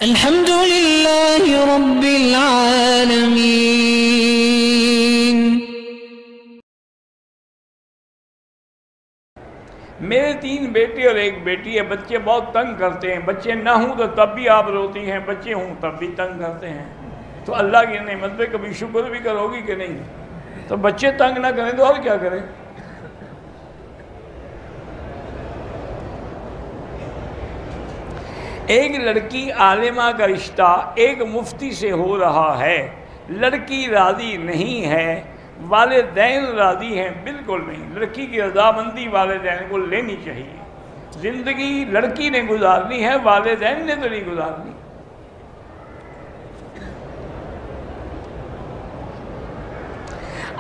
الحمد لله رب العالمين۔ میرے 3 بیٹے اور 1 بیٹی ہے۔ بچے بہت تنگ کرتے ہیں، بچے نہ ہوں تو تب بھی آپ روتی ہیں، بچے ہوں تب بھی تنگ کرتے ہیں۔ تو اللہ کی نعمت پہ کبھی شکر بھی کرو گی کہ نہیں؟ تو بچے تنگ نہ کریں تو اور کیا کریں؟ ایک لڑکی عالمہ کا رشتہ ایک مفتی سے ہو رہا ہے، لڑکی راضی نہیں ہے، والدین راضی ہیں بالکل نہیں۔ لڑکی کی رضامندی والدین کو لینی چاہیے۔ زندگی لڑکی نے گزارنی ہے، والدین نے تو نہیں گزارنی۔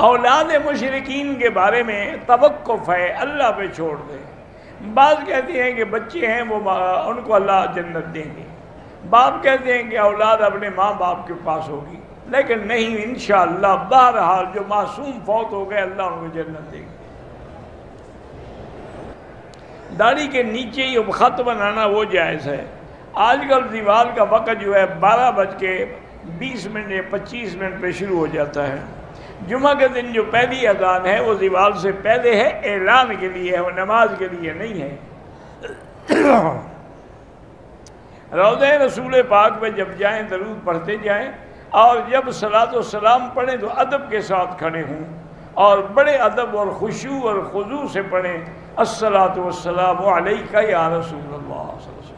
اولاد مشرکین کے بارے میں توقف ہے، اللہ پہ چھوڑ دیں۔ بعض کہتے ہیں کہ بچے ہیں وہ ان کو اللہ جنت دیں گے، باپ کہتے ہیں کہ اولاد اپنے ماں باپ کے پاس ہوگی، لیکن نہیں، انشاءاللہ بہرحال جو معصوم فوت ہو گئے اللہ ان کو جنت دے گا۔ داڑھی کے نیچے ہی خط بنانا وہ جائز ہے۔ آج کل دیوال کا وقت جو ہے 12:20 یا 25 پہ شروع ہو جاتا ہے۔ جمعہ کے دن جو پہلی اذان ہے وہ دیوال سے پہلے ہے، اعلان کے لیے ہے، وہ نماز کے لیے نہیں ہے۔ روضہ رسول پاک پہ جب جائیں درود پڑھتے جائیں، اور جب صلاۃ و سلام پڑھیں تو ادب کے ساتھ کھڑے ہوں اور بڑے ادب اور خشوع اور خضوع سے پڑھیں، الصلاۃ والسلام علیک یا رسول اللہ صلی اللہ علیہ وسلم۔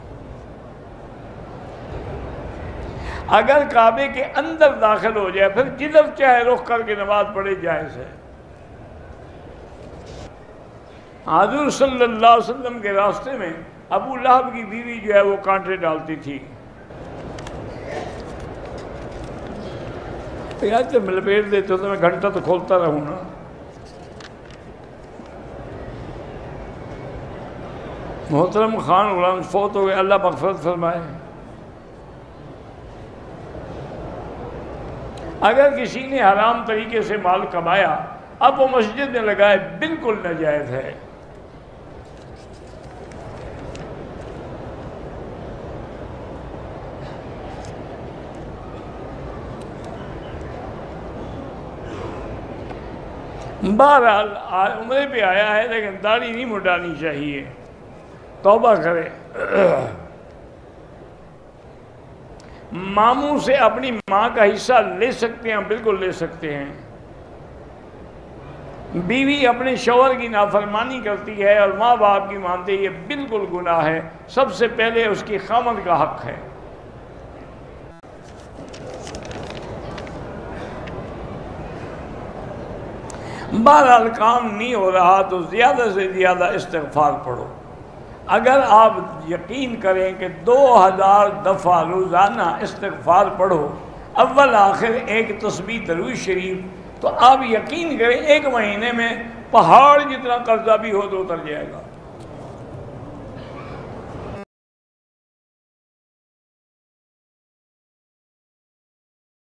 اگر کعبے کے اندر داخل ہو جائے پھر جدھر چاہے رخ کر کے نماز پڑھے جائز ہے۔ حضور صلی اللہ علیہ وسلم کے راستے میں ابو لہب کی بیوی جو ہے وہ کانٹے ڈالتی تھی۔ یار جب لپیٹ دیتے ہو تو میں گھنٹہ تو کھولتا رہوں نا۔ محترم خان غلام فوت ہو گئے، اللہ مغفرت فرمائے۔ اگر کسی نے حرام طریقے سے مال کمایا اب وہ مسجد میں لگائے، بالکل ناجائز ہے۔ بہرحال عمرے پہ آیا ہے لیکن داڑھی نہیں مڈانی چاہیے، توبہ کرے۔ ماموں سے اپنی ماں کا حصہ لے سکتے ہیں؟ بالکل لے سکتے ہیں۔ بیوی اپنے شوہر کی نافرمانی کرتی ہے اور ماں باپ کی مانتے، یہ بالکل گناہ ہے۔ سب سے پہلے اس کی خاوند کا حق ہے۔ بہرحال کام نہیں ہو رہا تو زیادہ سے زیادہ استغفار پڑھو۔ اگر آپ یقین کریں کہ 2000 دفعہ روزانہ استغفار پڑھو، اول آخر ایک تسبیح درود شریف، تو آپ یقین کریں 1 مہینے میں پہاڑ جتنا قرضہ بھی ہو تو اتر جائے گا۔